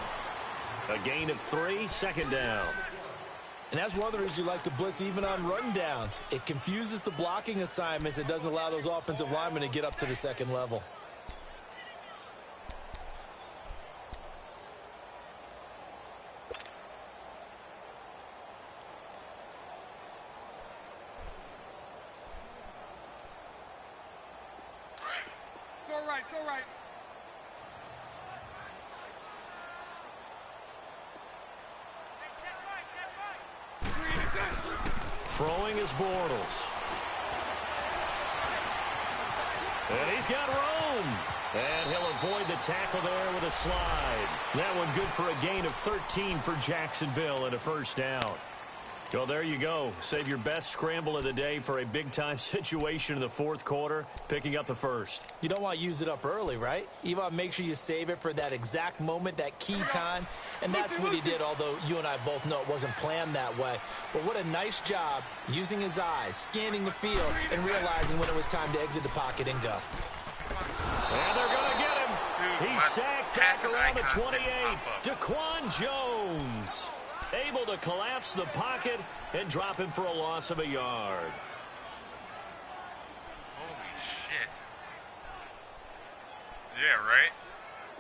A gain of 3, second down. And that's one of the reasons you like to blitz even on rundowns. It confuses the blocking assignments. It doesn't allow those offensive linemen to get up to the second level. So right. Throwing is Bortles. And he's got room. And he'll avoid the tackle there with a slide. That one good for a gain of 13 for Jacksonville and a first down. Well, there you go. Save your best scramble of the day for a big-time situation in the fourth quarter, picking up the first. You don't want to use it up early, right? You want to make sure you save it for that exact moment, that key time. And that's what he did, although you and I both know it wasn't planned that way. But what a nice job using his eyes, scanning the field, and realizing when it was time to exit the pocket and go. And they're going to get him. He's sacked back around the 28. Daquan Jones able to collapse the pocket and drop him for a loss of a yard. Holy shit. Yeah, right?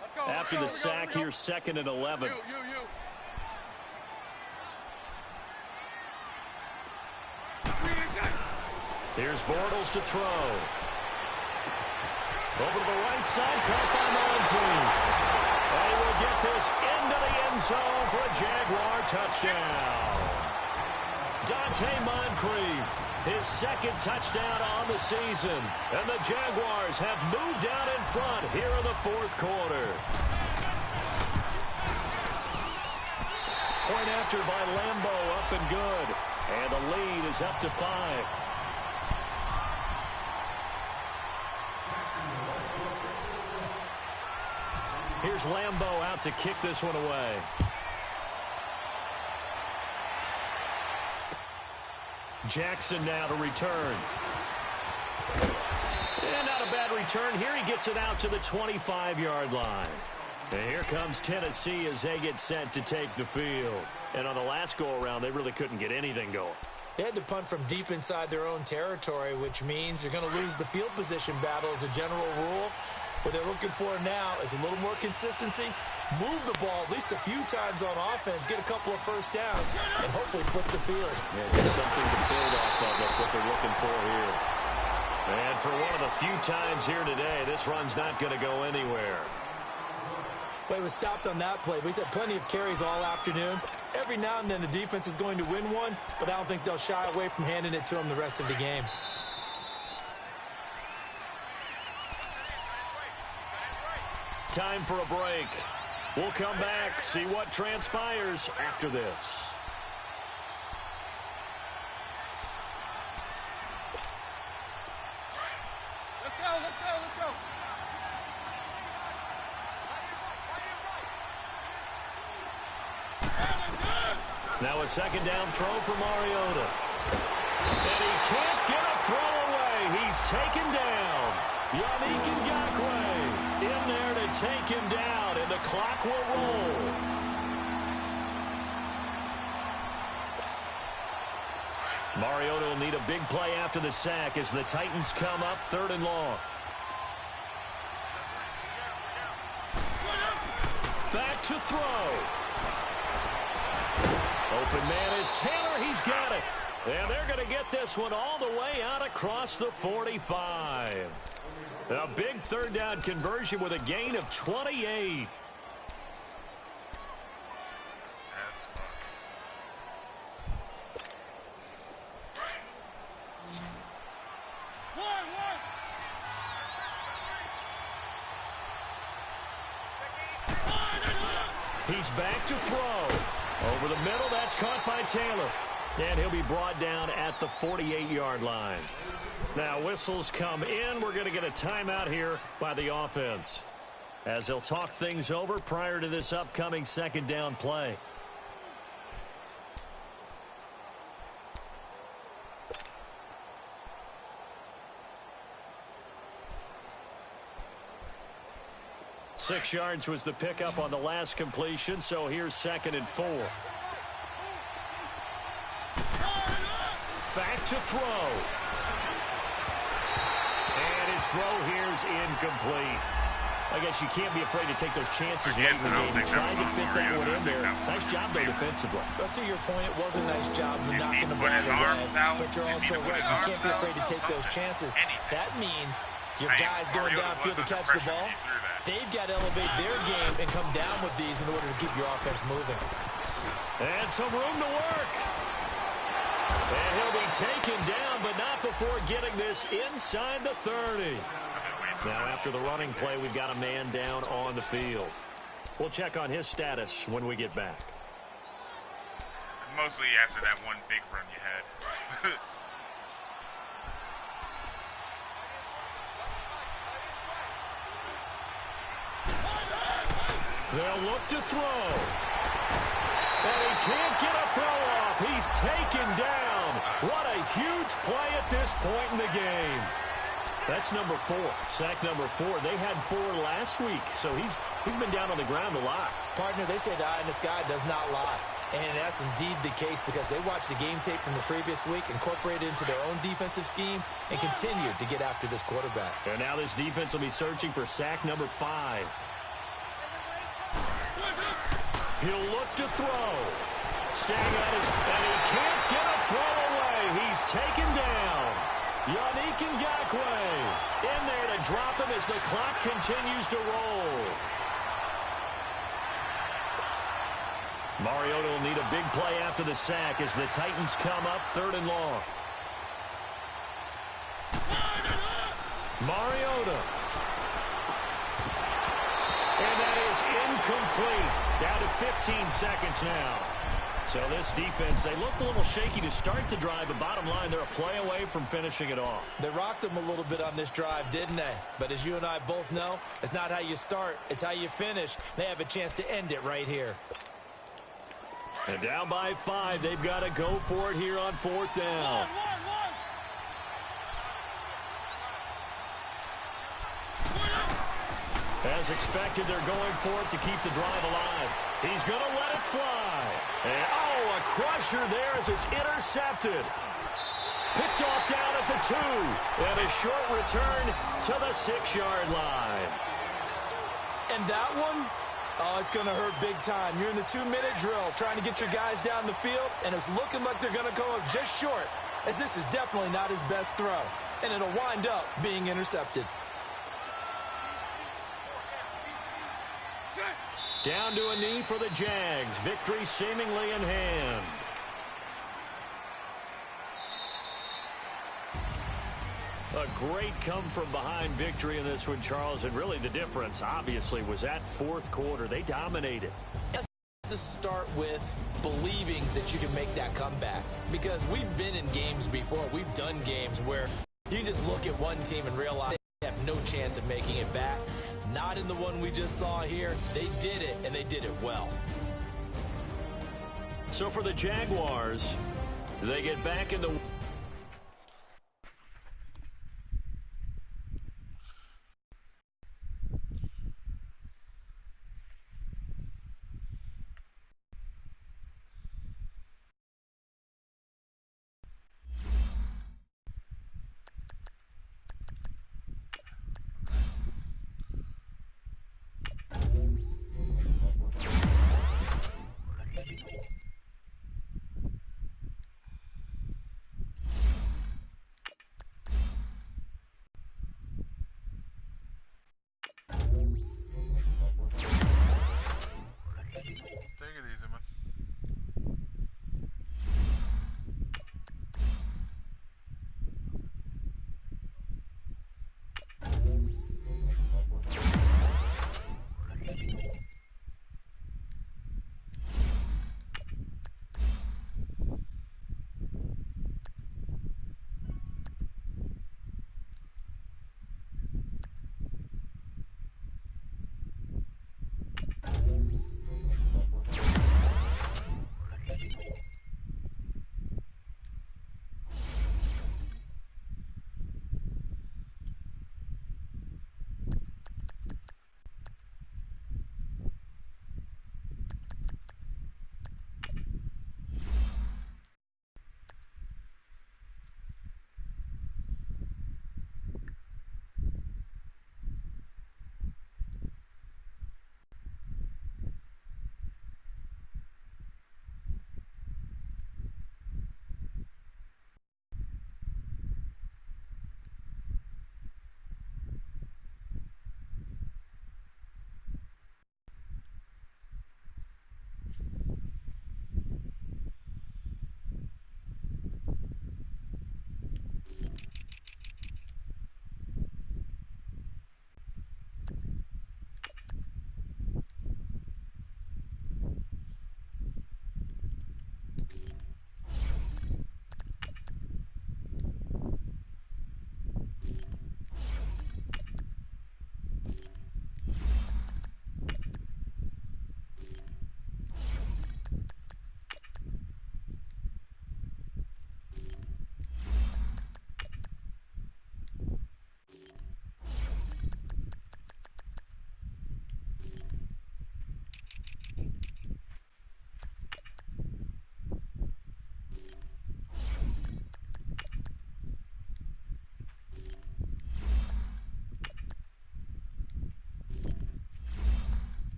Let's go, after the sack, here's 2nd and 11. Here's Bortles to throw. Over to the right side, caught by Tween. And he will get this into the end zone for a Jaguar touchdown. Dante Moncrief, his 2nd touchdown on the season. And the Jaguars have moved out in front here in the fourth quarter. Point after by Lambo, up and good. And the lead is up to 5. Here's Lambo out to kick this one away. Jackson now to return. And not a bad return here. He gets it out to the 25-yard line. And here comes Tennessee as they get set to take the field. And on the last go-around, they really couldn't get anything going. They had to punt from deep inside their own territory, which means you're going to lose the field position battle as a general rule. What they're looking for now is a little more consistency, move the ball at least a few times on offense, get a couple of first downs, and hopefully flip the field. Yeah, just something to build off of. That's what they're looking for here. And for one of the few times here today, this run's not going to go anywhere. Well, he was stopped on that play, but he's had plenty of carries all afternoon. Every now and then the defense is going to win one, but I don't think they'll shy away from handing it to him the rest of the game. Time for a break. We'll come back, see what transpires after this. Let's go, let's go, let's go. Now a 2nd down throw for Mariota. And he can't get a throw away. He's taken down. Yannick Ngakoue in there to take him down, and the clock will roll. Mariota will need a big play after the sack as the Titans come up 3rd and long. Back to throw. Open man is Taylor. He's got it. And they're going to get this one all the way out across the 45. A big 3rd down conversion with a gain of 28. He's back to throw. Over the middle, that's caught by Taylor. And he'll be brought down at the 48-yard line. Now whistles come in. We're going to get a timeout here by the offense as they'll talk things over prior to this upcoming 2nd down play. Six yards was the pickup on the last completion, so here's 2nd and 4. Back to throw. And his throw here's incomplete. I guess you can't be afraid to take those chances late in the game. He tried to fit that one in there. Nice job, though, defensively. But to your point, it was a nice job of knocking the ball away. But you're also right. You can't be afraid to take those chances. That means your guys going downfield to catch the ball, they've got to elevate their game and come down with these in order to keep your offense moving. And some room to work. And he'll be taken down, but not before getting this inside the 30. Now, after the running play, we've got a man down on the field. We'll check on his status when we get back. Mostly after that one big run you had. They'll look to throw. And he can't get a throw off. He's taken down. What a huge play at this point in the game. That's number 4, sack number 4. They had 4 last week, so he's been down on the ground a lot. Partner, they say the eye in the sky does not lie. And that's indeed the case because they watched the game tape from the previous week, incorporated it into their own defensive scheme, and continued to get after this quarterback. And now this defense will be searching for sack number 5. He'll look to throw. Staying at his, and he can't get a throw away. He's taken down. Yannick Ngakoue in there to drop him as the clock continues to roll. Mariota will need a big play after the sack as the Titans come up 3rd and long. Mariota. And that is incomplete. Down to 15 seconds now. So this defense, they looked a little shaky to start the drive, but bottom line, they're a play away from finishing it off. They rocked them a little bit on this drive, didn't they? But as you and I both know, it's not how you start, it's how you finish. They have a chance to end it right here. And down by 5, they've got to go for it here on 4th down. As expected, they're going for it to keep the drive alive. He's going to let it fly. And, oh, a crusher there as it's intercepted. Picked off down at the 2. And a short return to the 6-yard line. And that one, oh, it's going to hurt big time. You're in the 2-minute drill trying to get your guys down the field, and it's looking like they're going to come up just short, as this is definitely not his best throw. And it'll wind up being intercepted. Down to a knee for the Jags. Victory seemingly in hand. A great come-from-behind victory in this one, Charles. And really the difference, obviously, was that 4th quarter. They dominated. To start with believing that you can make that comeback. Because we've been in games before. We've done games where you just look at one team and realize they have no chance of making it back. Not in the one we just saw here. They did it, and they did it well. So for the Jaguars, they get back in the...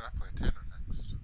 did I play Tanner next?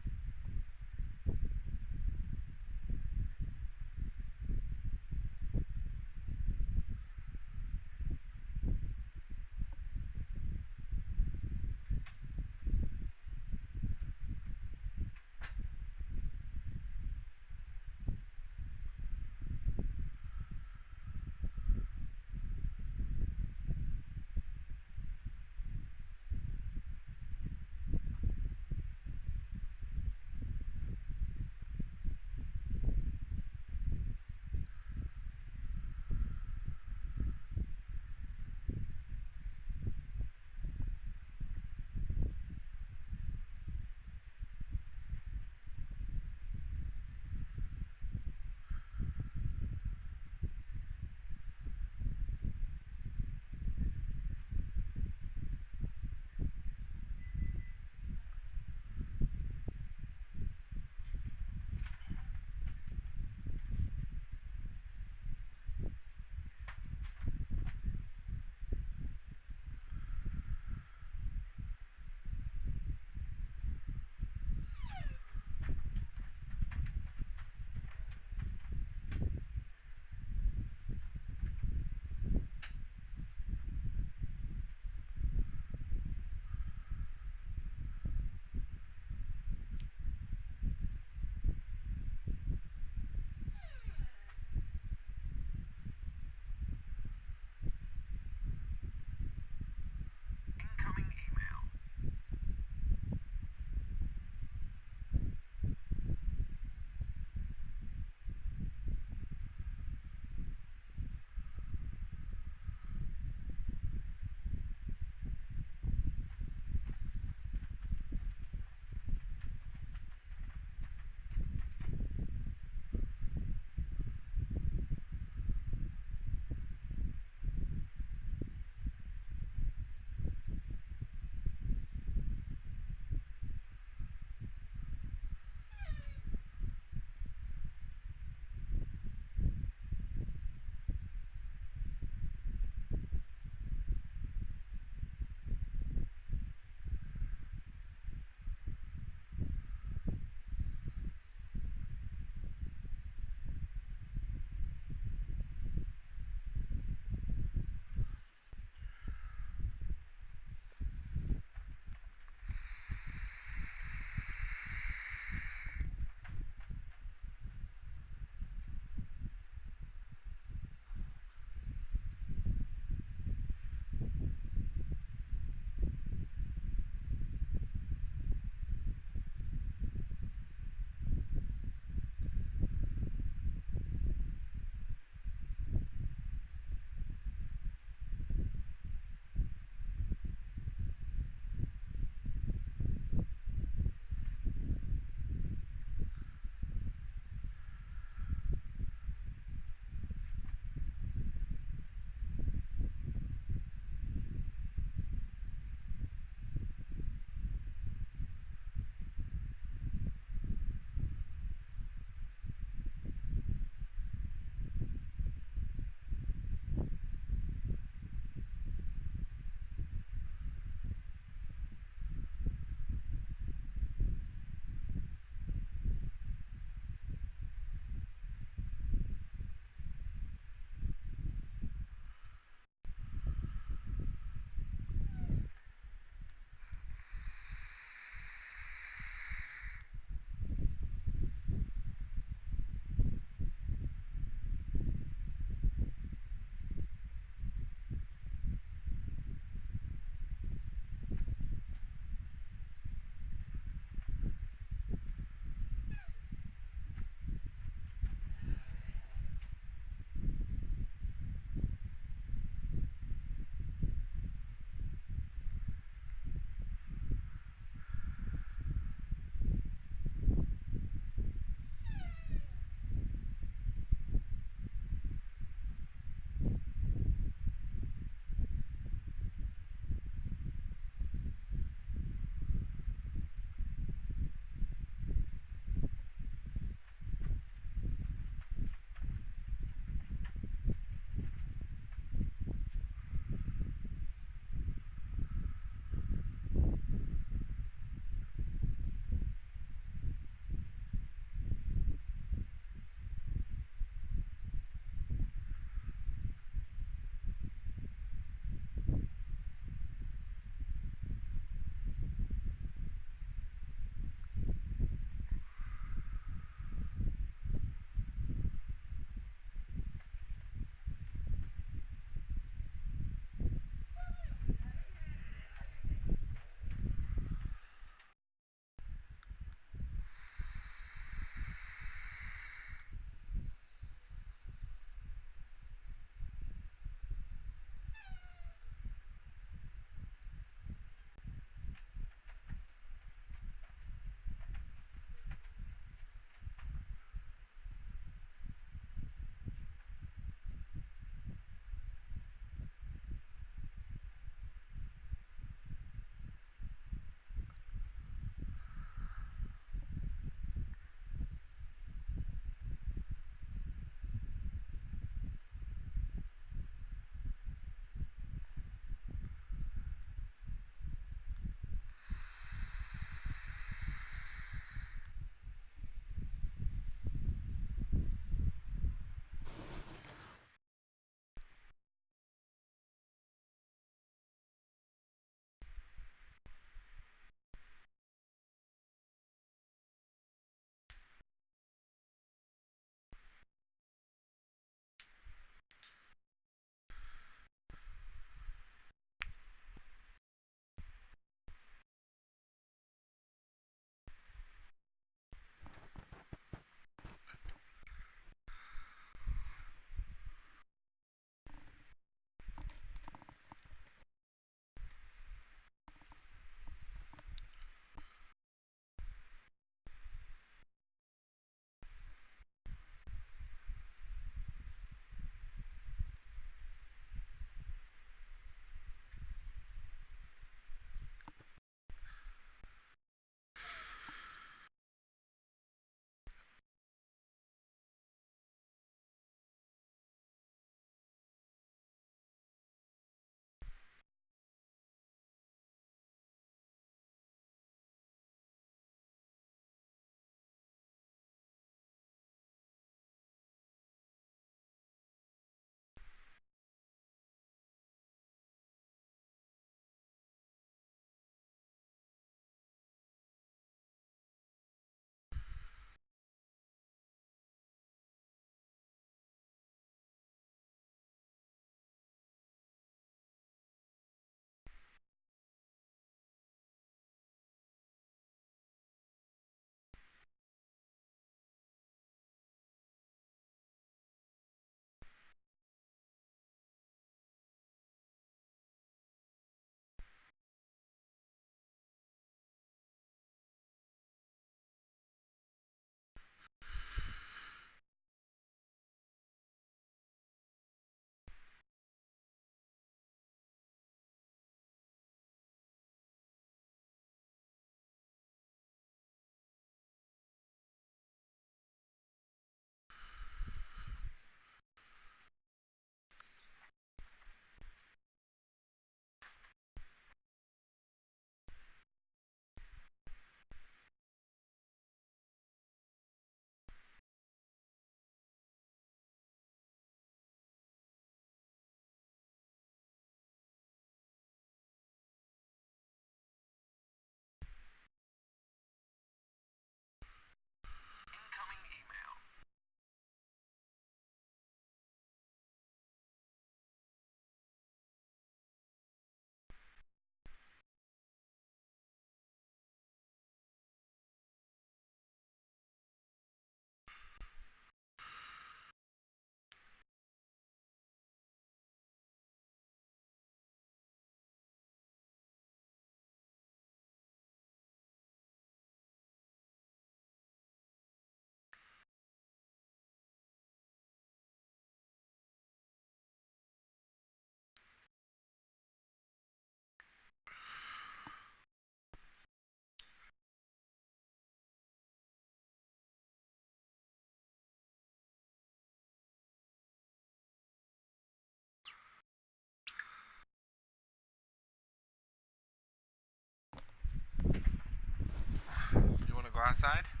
outside?